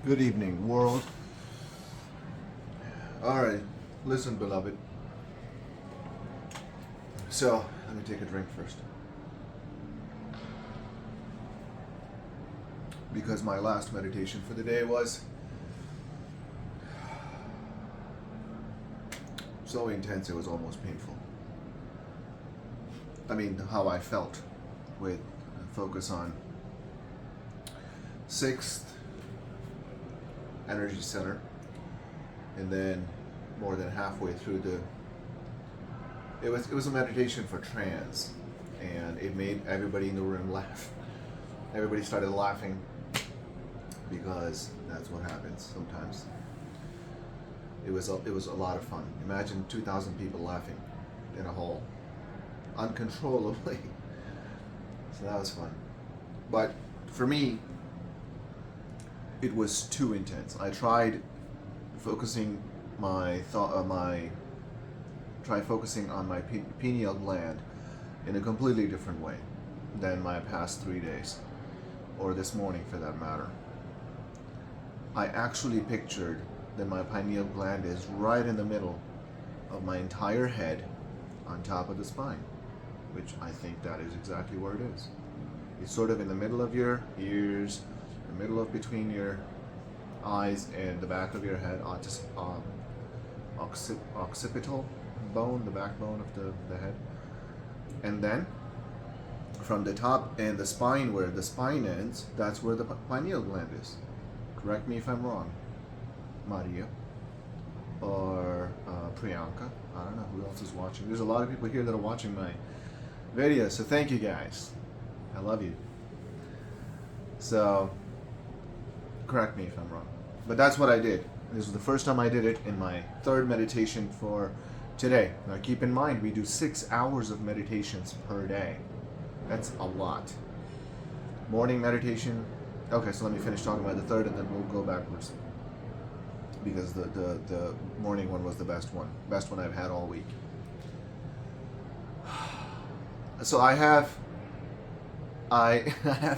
Good evening, world. Alright, listen, beloved. So, let me take a drink first. Because my last meditation for the day was so intense it was almost painful. I mean, how I felt with focus on 6th energy center, and then more than halfway through it was a meditation for trance, and it made everybody in the room laugh. Everybody started laughing because that's what happens sometimes. It was a lot of fun. Imagine 2,000 people laughing in a hall uncontrollably. So that was fun. But for me, it was too intense. I tried focusing focusing on my pineal gland in a completely different way than my past 3 days, or this morning for that matter. I actually pictured that my pineal gland is right in the middle of my entire head on top of the spine, which I think that is exactly where it is. It's sort of in the middle of your ears, the middle of between your eyes and the back of your head, occipital bone, the backbone of the head. And then from the top and the spine, where the spine ends, that's where the pineal gland is. Correct me if I'm wrong, Maria or Priyanka. I don't know who else is watching. There's a lot of people here that are watching my videos, so thank you guys. I love you. So, correct me if I'm wrong. But that's what I did. This was the first time I did it in my 3rd meditation for today. Now keep in mind, we do 6 hours of meditations per day. That's a lot. Morning meditation. Okay, so let me finish talking about the 3rd and then we'll go backwards. Because the morning one was the best one. Best one I've had all week. So I have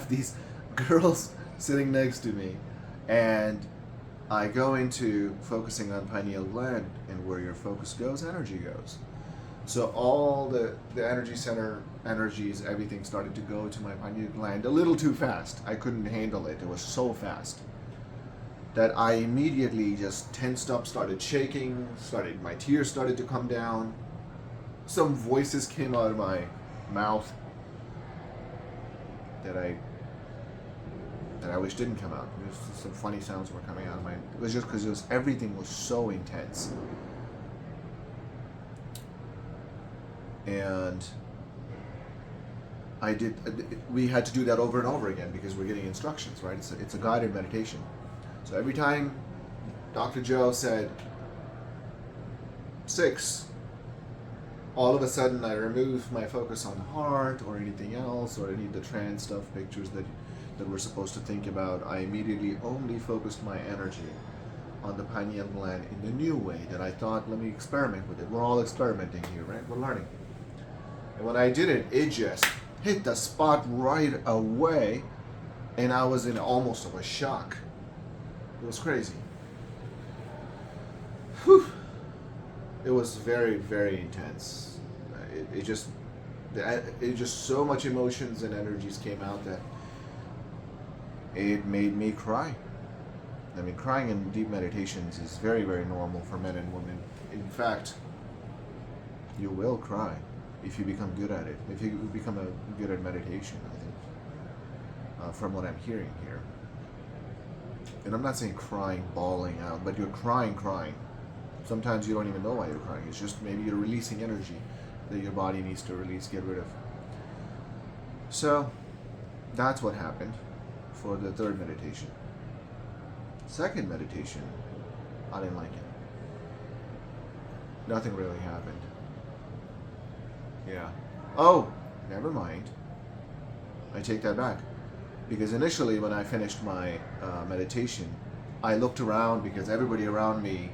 these girls sitting next to me, and I go into focusing on pineal gland, and where your focus goes, energy goes. So all the energy center energies, everything started to go to my pineal gland a little too fast. I couldn't handle it. It was so fast that I immediately just tensed up, started shaking, my tears started to come down. Some voices came out of my mouth that I wish didn't come out. Some funny sounds were coming out of my. It was just because everything was so intense, and we had to do that over and over again because we're getting instructions, right? It's a guided meditation. So every time Dr. Joe said 6, all of a sudden I removed my focus on heart or anything else, or any of the trance stuff, pictures that we're supposed to think about. I immediately only focused my energy on the pineal gland in the new way that I thought, let me experiment with it. We're all experimenting here, right? We're learning. And when I did it, it just hit the spot right away, and I was in almost of a shock. It was crazy. Whew. It was very, very intense. It just so much emotions and energies came out that it made me cry. I mean, crying in deep meditations is very, very normal for men and women. In fact, you will cry if you become good at it. If you become good at meditation, I think, from what I'm hearing here. And I'm not saying crying, bawling out, but you're crying. Sometimes you don't even know why you're crying. It's just maybe you're releasing energy that your body needs to release, get rid of. So that's what happened for the 3rd meditation. 2nd meditation, I didn't like it. Nothing really happened. Yeah. Oh, never mind. I take that back. Because initially when I finished my meditation, I looked around because everybody around me,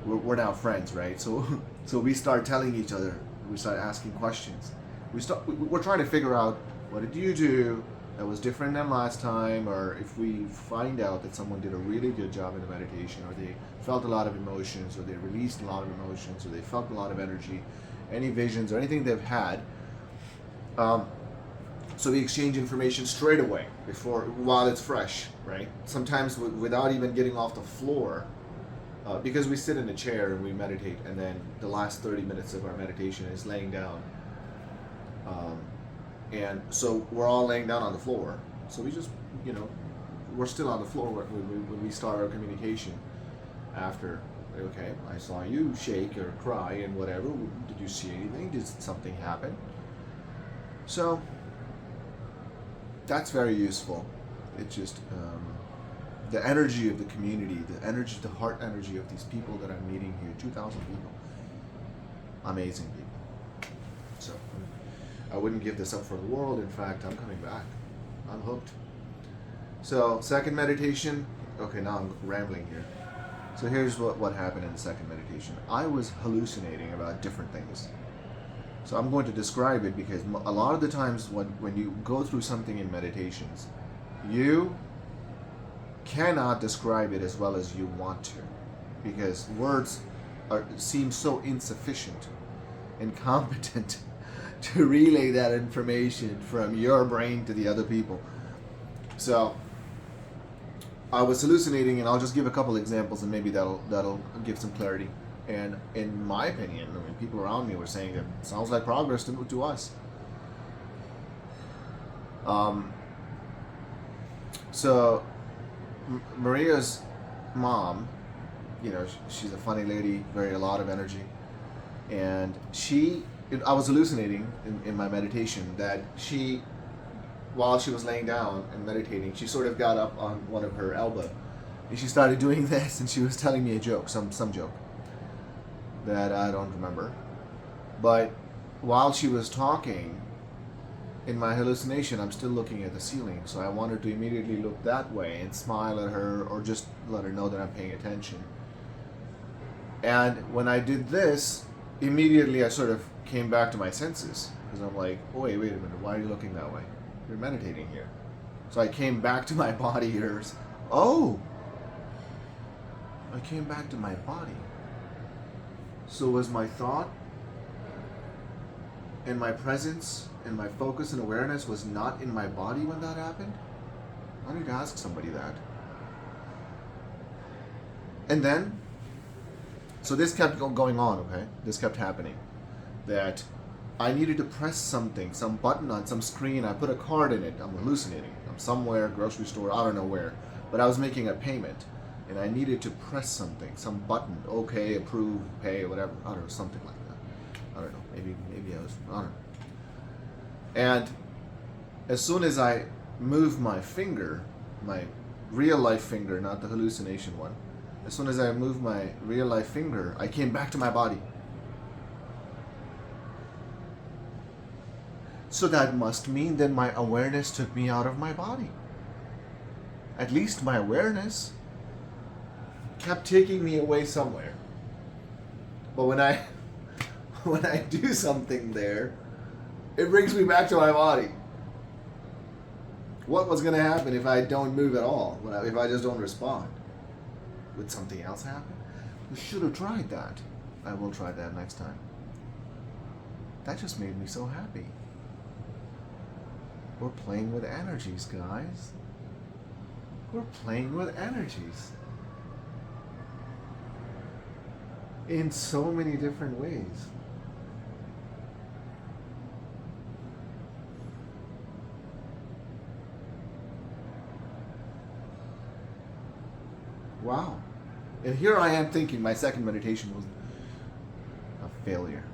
we're now friends, right? So we start telling each other, we start asking questions. We're trying to figure out, what did you do? that was different than last time, or if we find out that someone did a really good job in the meditation, or they felt a lot of emotions, or they released a lot of emotions, or they felt a lot of energy, any visions or anything they've had, so we exchange information straight away while it's fresh, right? Sometimes without even getting off the floor, because we sit in a chair and we meditate, and then the last 30 minutes of our meditation is laying down. And so we're all laying down on the floor. So we just, we're still on the floor when we start our communication after. Okay, I saw you shake or cry and whatever. Did you see anything? Did something happen? So that's very useful. It's just the energy of the community, the heart energy of these people that I'm meeting here, 2,000 people. Amazing people. So I wouldn't give this up for the world. In fact, I'm coming back. I'm hooked. So second meditation. Okay, now I'm rambling here. So here's what happened in the second meditation. I was hallucinating about different things. So I'm going to describe it because a lot of the times when you go through something in meditations, you cannot describe it as well as you want to, because words seem so insufficient, incompetent to relay that information from your brain to the other people. So I was hallucinating, and I'll just give a couple examples, and maybe that'll give some clarity. And in my opinion, people around me were saying it sounds like progress to us. So Maria's mom, she's a funny lady, a lot of energy, and I was hallucinating in my meditation that while she was laying down and meditating, she sort of got up on one of her elbow, and she started doing this, and she was telling me a joke, some joke that I don't remember. But while she was talking, in my hallucination, I'm still looking at the ceiling, so I wanted to immediately look that way and smile at her, or just let her know that I'm paying attention. And when I did this, immediately I sort of came back to my senses, because I'm like, oh, wait a minute, why are you looking that way? You're meditating here. So I came back to my body here. Oh! I came back to my body. So was my thought and my presence and my focus and awareness was not in my body when that happened? I need to ask somebody that. And then, so this kept going on, okay? This kept happening. That I needed to press something, some button on some screen. I put a card in it. I'm hallucinating. I'm somewhere, grocery store, I don't know where. But I was making a payment, and I needed to press something, some button, okay, approve, pay, whatever. I don't know, something like that. I don't know. Maybe I don't know. And as soon as I moved my finger, my real life finger, not the hallucination one, as soon as I moved my real life finger, I came back to my body. So that must mean that my awareness took me out of my body. At least my awareness kept taking me away somewhere. But when I do something there, it brings me back to my body. What was going to happen if I don't move at all? If I just don't respond? Would something else happen? We should have tried that. I will try that next time. That just made me so happy. We're playing with energies, guys. We're playing with energies. In so many different ways. Wow. And here I am thinking my second meditation was a failure.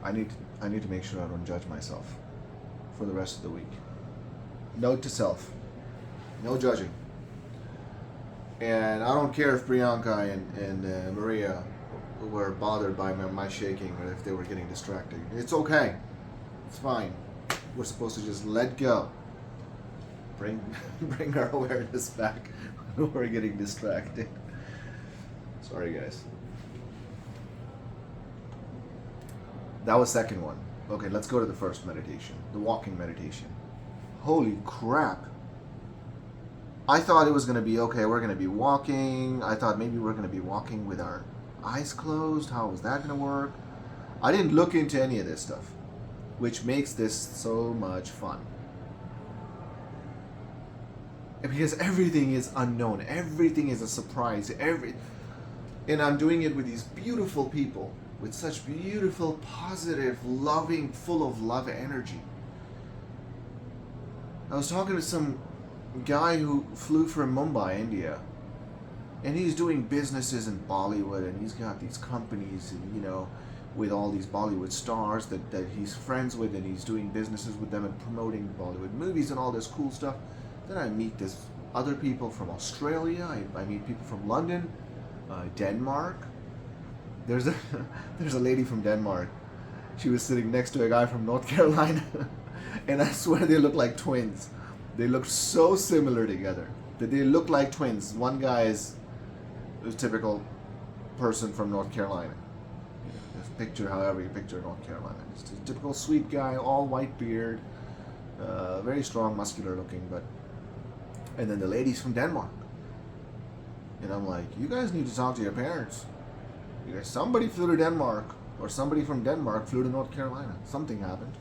I need to make sure I don't judge myself for the rest of the week. Note to self. No judging. And I don't care if Priyanka and Maria were bothered by my shaking, or if they were getting distracted. It's okay. It's fine. We're supposed to just let go. Bring our awareness back when we're getting distracted. Sorry, guys. That was second one. Okay, let's go to the first meditation, the walking meditation. holy crap. I thought it was going to be, okay, we're going to be walking. I thought maybe we're going to be walking with our eyes closed. How was that going to work? I didn't look into any of this stuff, which makes this so much fun. Because everything is unknown. Everything is a surprise. And I'm doing it with these beautiful people, with such beautiful, positive, loving, full of love energy. I was talking to some guy who flew from Mumbai, India, and he's doing businesses in Bollywood, and he's got these companies, and, you know, with all these Bollywood stars that he's friends with, and he's doing businesses with them and promoting Bollywood movies and all this cool stuff. Then I meet this other people from Australia. I meet people from London, Denmark. There's a lady from Denmark. She was sitting next to a guy from North Carolina, and I swear they look like twins. They look so similar together that they look like twins. One guy is a typical person from North Carolina. Just picture however you picture North Carolina. Just a typical sweet guy, all white beard, very strong, muscular looking. And then the lady's from Denmark. And I'm like, you guys need to talk to your parents. Because somebody flew to Denmark, or somebody from Denmark flew to North Carolina. Something happened.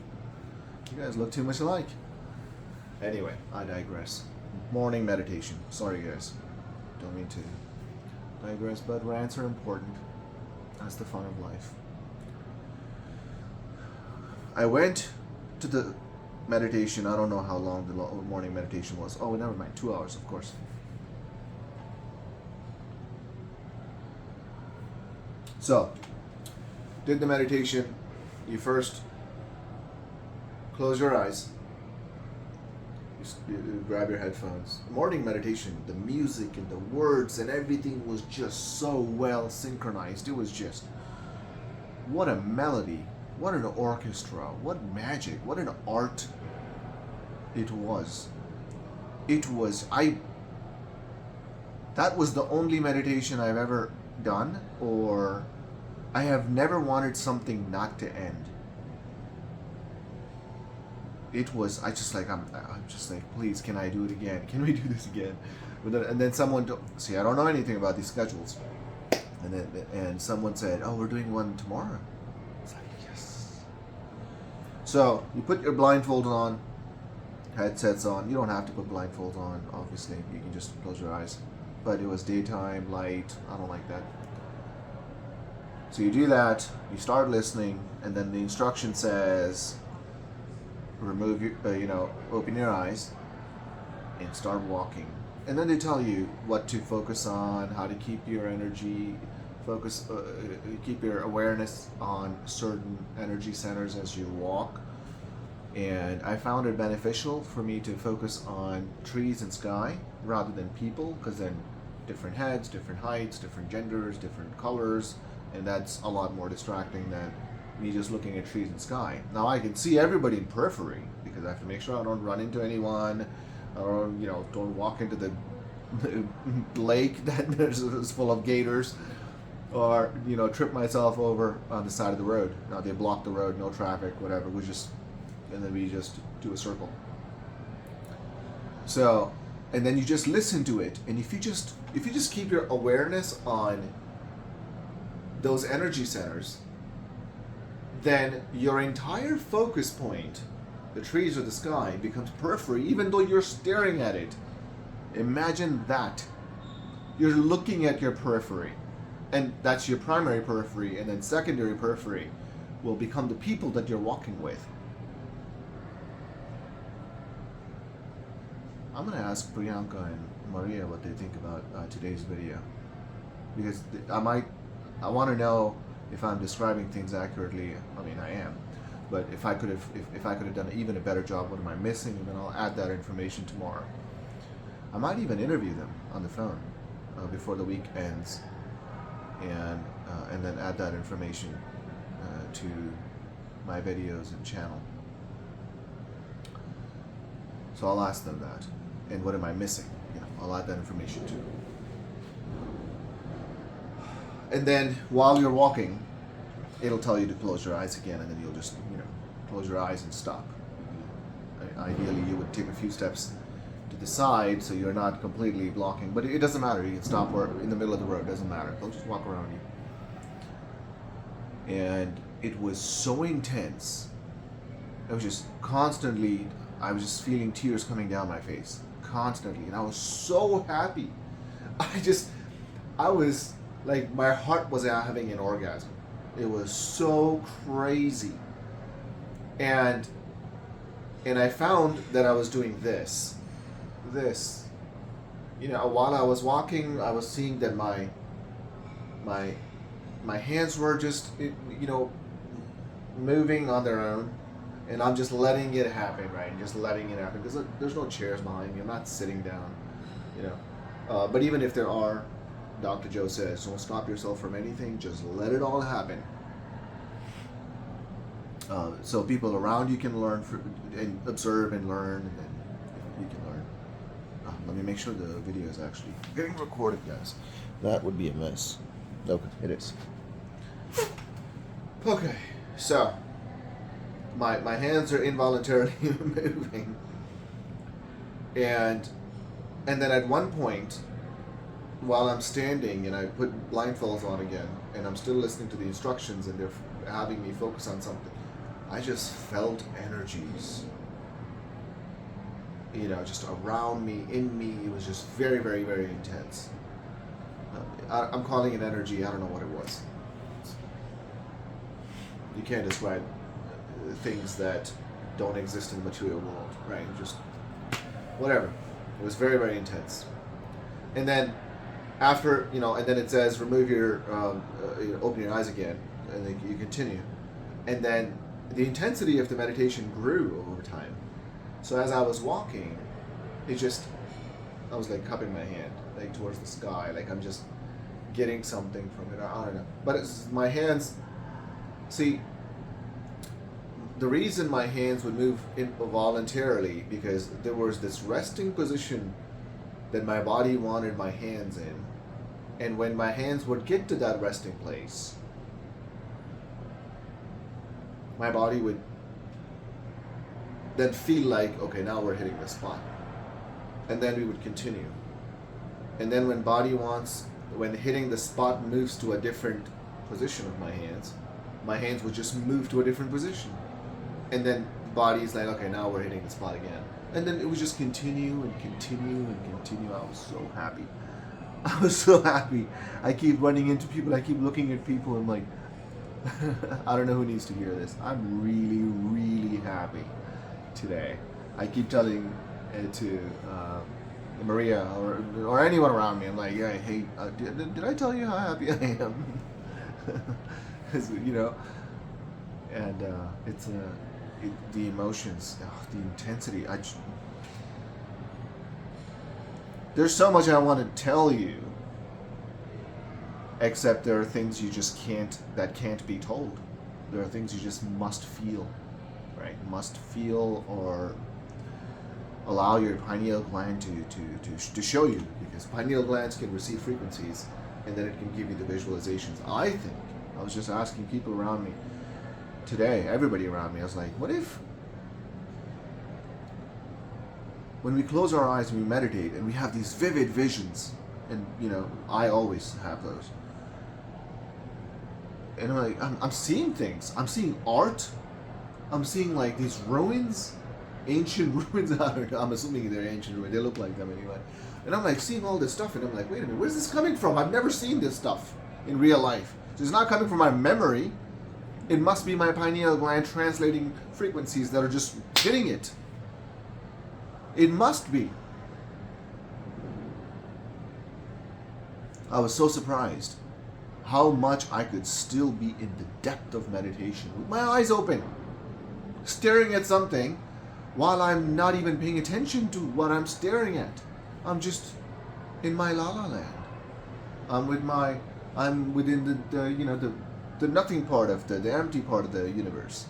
You guys look too much alike. Anyway, I digress. Morning meditation. Sorry guys. Don't mean to digress, but rants are important. That's the fun of life. I went to the meditation. I don't know how long the morning meditation was. Oh, never mind. 2 hours, of course. So, did the meditation. You first close your eyes. You grab your headphones. Morning meditation, the music and the words and everything was just so well synchronized. It was just, what a melody, what an orchestra, what magic, what an art it was. That was the only meditation I've ever done, or I have never wanted something not to end. It was, I'm just like, please, can I do it again? Can we do this again? And then someone, I don't know anything about these schedules. And someone said, oh, we're doing one tomorrow. It's like, yes. So you put your blindfold on, headsets on. You don't have to put blindfolds on, obviously. You can just close your eyes. But it was daytime, light. I don't like that. So you do that, you start listening, and then the instruction says, remove your, open your eyes and start walking. And then they tell you what to focus on, how to keep your energy, keep your awareness on certain energy centers as you walk. And I found it beneficial for me to focus on trees and sky rather than people, because then different heads, different heights, different genders, different colors, and that's a lot more distracting than me just looking at trees and sky. Now I can see everybody in periphery because I have to make sure I don't run into anyone, or don't walk into the lake that is full of gators, or trip myself over on the side of the road. Now they block the road, no traffic, whatever. We just do a circle. So, and then you just listen to it, and if you just keep your awareness on those energy centers, then your entire focus point, the trees or the sky, becomes periphery, even though you're staring at it. Imagine that. You're looking at your periphery, and that's your primary periphery, and then secondary periphery will become the people that you're walking with. I'm going to ask Priyanka and Maria what they think about today's video, because I want to know if I'm describing things accurately. I mean, I am, but if I could have done even a better job, what am I missing? And then I'll add that information tomorrow. I might even interview them on the phone before the week ends, and then add that information to my videos and channel. So I'll ask them that, and what am I missing? I'll add that information too. And then while you're walking, it'll tell you to close your eyes again, and then you'll just, close your eyes and stop. ideally you would take a few steps to the side so you're not completely blocking. But it doesn't matter. You can stop in the middle of the road. It doesn't matter. They'll just walk around you. And it was so intense. I was just constantly, I was just feeling tears coming down my face constantly, and I was so happy. I was like, my heart was having an orgasm. It was so crazy. And I found that I was doing this. You know, while I was walking, I was seeing that my hands were just, you know, moving on their own, and I'm just letting it happen, right? Just letting it happen, because there's no chairs behind me. I'm not sitting down, you know. But even if there are, Dr. Joe says, don't stop yourself from anything. Just let it all happen. So people around you can learn and observe and learn, and then you can learn. Let me make sure the video is actually getting recorded, guys. That would be a mess. Okay, it is. Okay, so my hands are involuntarily moving, and then at one point, while I'm standing and I put blindfolds on again, and I'm still listening to the instructions, and they're having me focus on something, I just felt energies, you know, just around me, in me. It was just very, very, very intense. I'm calling it energy. I don't know what it was. You can't describe things that don't exist in the material world, right? Just whatever. It was very, very intense. And then after, you know, and then it says remove your, open your eyes again, and then you continue. And then the intensity of the meditation grew over time. So as I was walking, I was like cupping my hand, like towards the sky, like I'm just getting something from it. I don't know. But it's my hands, see, the reason my hands would move voluntarily, because there was this resting position that my body wanted my hands in. And when my hands would get to that resting place, my body would then feel like, okay, now we're hitting the spot. And then we would continue. And then when hitting the spot moves to a different position of my hands would just move to a different position. And then the body's like, okay, now we're hitting the spot again. And then it would just continue and continue and continue. I was so happy. I was so happy. I keep running into people. I keep looking at people. I'm like, I don't know who needs to hear this. I'm really, really happy today. I keep telling it to Maria or anyone around me. I'm like, yeah, hey, did I tell you how happy I am? You know, and it's the emotions, the intensity. There's so much I want to tell you, except there are things you just can't be told. There are things you just must feel, right? Must feel, or allow your pineal gland to show you, because pineal glands can receive frequencies, and then it can give you the visualizations. I was just asking people around me today, everybody around me, I was like, what if when we close our eyes and we meditate and we have these vivid visions, and you know, I always have those, and I'm like, I'm seeing things, I'm seeing art, I'm seeing like these ruins, ancient ruins. I'm assuming they're ancient ruins, they look like them anyway, and I'm like seeing all this stuff, and I'm like, wait a minute, where's this coming from? I've never seen this stuff in real life, so it's not coming from my memory. It must be my pineal gland translating frequencies that are just hitting it. It must be. I was so surprised how much I could still be in the depth of meditation with my eyes open, staring at something while I'm not even paying attention to what I'm staring at. I'm just in my la-la land. I'm within the nothing part of the empty part of the universe.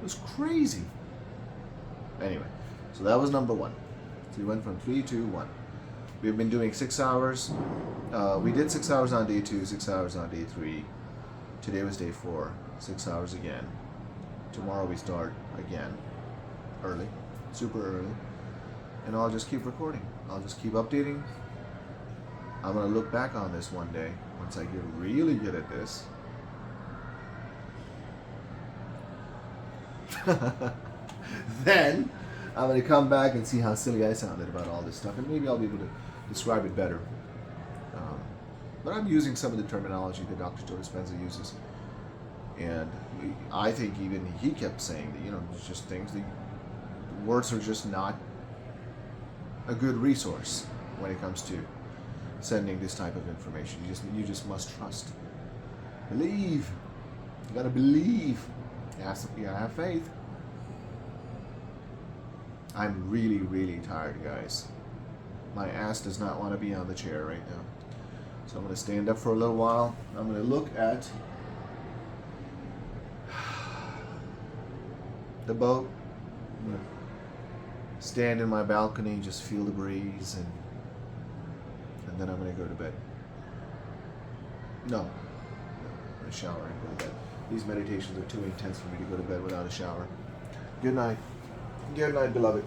It was crazy. Anyway, so that was number 1. So we went from 3 to 1. We've been doing 6 hours. We did 6 hours on day 2, 6 hours on day 3. Today was day 4, 6 hours again. Tomorrow we start again, early. super early, and I'll just keep recording. I'll just keep updating. I'm gonna look back on this one day once I get really good at this. Then I'm gonna come back and see how silly I sounded about all this stuff, and maybe I'll be able to describe it better. But I'm using some of the terminology that Dr. Joe Dispenza uses, and I think even he kept saying that, you know, it's just things that words are just not a good resource when it comes to sending this type of information. You just must trust, believe. You gotta believe. You gotta have faith. I'm really, really tired, guys. My ass does not want to be on the chair right now. So I'm going to stand up for a little while. I'm going to look at the boat. I'm going to stand in my balcony, just feel the breeze, and then I'm going to go to bed. No. I'm going to shower and go to bed. These meditations are too intense for me to go to bed without a shower. Good night. Good night, beloved.